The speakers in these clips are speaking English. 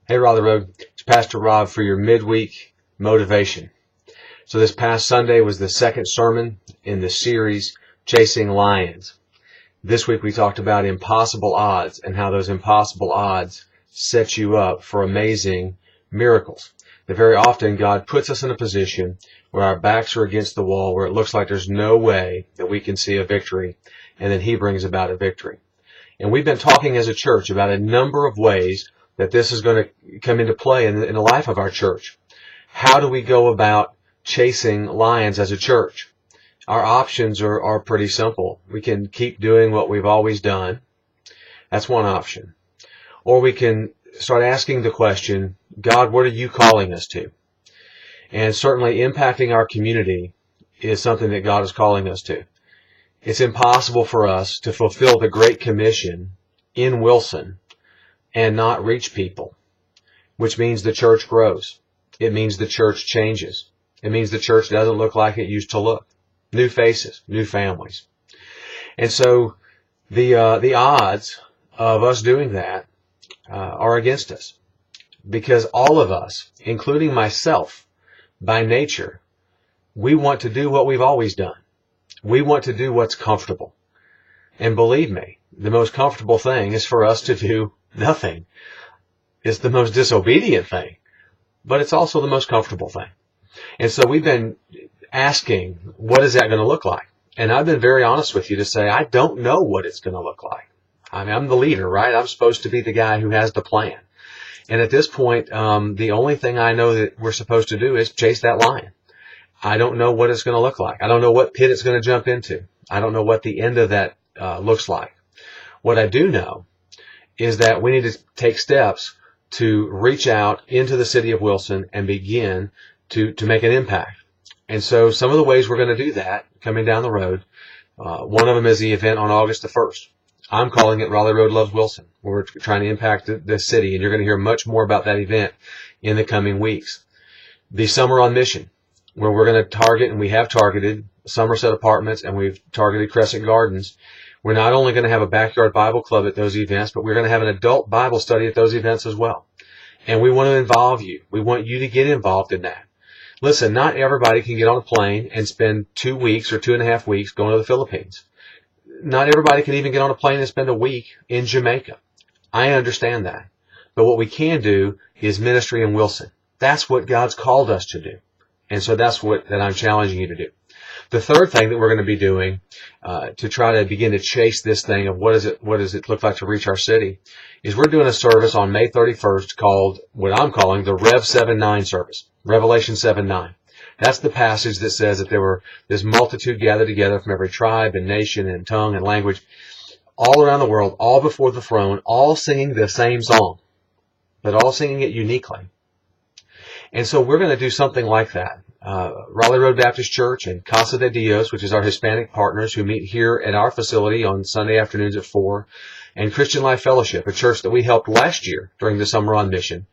Hey, Raleigh Road. It's Pastor Rob for your midweek motivation. So this past Sunday was the second sermon in the series, Chasing Lions. This week we talked about impossible odds and how those impossible odds set you up for amazing miracles. That very often God puts us in a position where our backs are against the wall, where it looks like there's no way that we can see a victory, and then He brings about a victory. And we've been talking as a church about a number of ways that this is going to come into play in the life of our church. How do we go about chasing lions as a church? Our options are pretty simple. We can keep doing what we've always done. That's one option. Or we can start asking the question, God, what are you calling us to? And certainly impacting our community is something that God is calling us to. It's impossible for us to fulfill the Great Commission in Wilson and not reach people, which means the church grows. It means the church changes. It means the church doesn't look like it used to look. New faces, new families. And so the odds of us doing that are against us, because all of us, including myself, by nature, we want to do what we've always done. We want to do what's comfortable. And believe me, the most comfortable thing is for us to do nothing. It's the most disobedient thing, but it's also the most comfortable thing. And so we've been asking, what is that going to look like? And I've been very honest with you to say, I don't know what it's going to look like. I mean, I'm the leader, right? I'm supposed to be the guy who has the plan. And at this point, the only thing I know that we're supposed to do is chase that lion. I don't know what it's going to look like. I don't know what pit it's going to jump into. I don't know what the end of that looks like. What I do know is that we need to take steps to reach out into the city of Wilson and begin to make an impact. And so some of the ways we're going to do that coming down the road, one of them is the event on August the 1st. I'm calling it Raleigh Road Loves Wilson, where we're trying to impact the city, and you're going to hear much more about that event in the coming weeks. The Summer on Mission, where we're going to target, and we have targeted, Somerset Apartments, and we've targeted Crescent Gardens. We're not only going to have a backyard Bible club at those events, but we're going to have an adult Bible study at those events as well. And we want to involve you. We want you to get involved in that. Listen, not everybody can get on a plane and spend 2 weeks or 2.5 weeks going to the Philippines. Not everybody can even get on a plane and spend a week in Jamaica. I understand that. But what we can do is ministry in Wilson. That's what God's called us to do. And so that's what I'm challenging you to do. The third thing that we're going to be doing to try to begin to chase this thing of what does it look like to reach our city is we're doing a service on May 31st called what I'm calling the Rev 7:9 service, Revelation 7:9. That's the passage that says that there were this multitude gathered together from every tribe and nation and tongue and language all around the world, all before the throne, all singing the same song, but all singing it uniquely. And so we're going to do something like that. Raleigh Road Baptist Church and Casa de Dios, which is our Hispanic partners who meet here at our facility on Sunday afternoons at 4, and Christian Life Fellowship, a church that we helped last year during the Summer on Mission.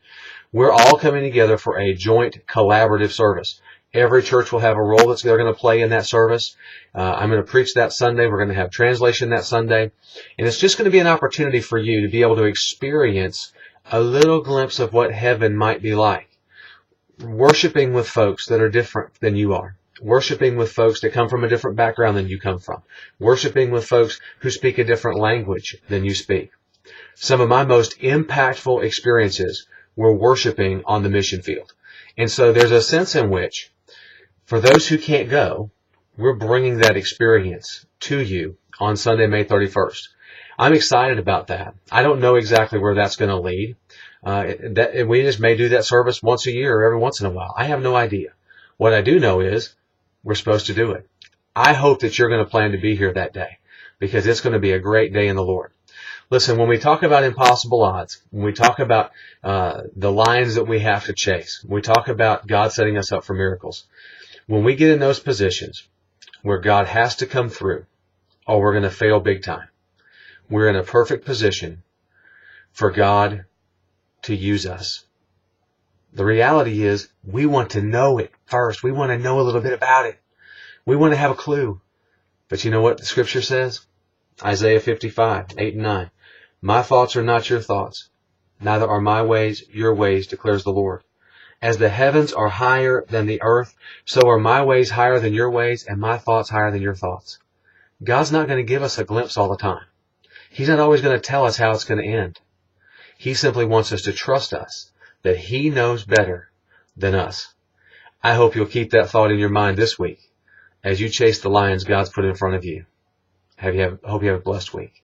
We're all coming together for a joint collaborative service. Every church will have a role that they're going to play in that service. I'm going to preach that Sunday. We're going to have translation that Sunday. And it's just going to be an opportunity for you to be able to experience a little glimpse of what heaven might be like. Worshiping with folks that are different than you are. Worshiping with folks that come from a different background than you come from. Worshiping with folks who speak a different language than you speak. Some of my most impactful experiences were worshiping on the mission field. And so there's a sense in which, for those who can't go, we're bringing that experience to you on Sunday, May 31st. I'm excited about that. I don't know exactly where that's going to lead. We just may do that service once a year or every once in a while. I have no idea. What I do know is we're supposed to do it. I hope that you're going to plan to be here that day, because it's going to be a great day in the Lord. Listen, when we talk about impossible odds, when we talk about the lions that we have to chase, when we talk about God setting us up for miracles, when we get in those positions where God has to come through, or we're going to fail big time, we're in a perfect position for God to use us. The reality is we want to know it first. We want to know a little bit about it. We want to have a clue. But you know what the scripture says? Isaiah 55, 8 and 9. My thoughts are not your thoughts, neither are my ways your ways, declares the Lord. As the heavens are higher than the earth, so are my ways higher than your ways, and my thoughts higher than your thoughts. God's not going to give us a glimpse all the time. He's not always going to tell us how it's going to end. He simply wants us to trust us, that He knows better than us. I hope you'll keep that thought in your mind this week as you chase the lions God's put in front of you. Hope you have a blessed week.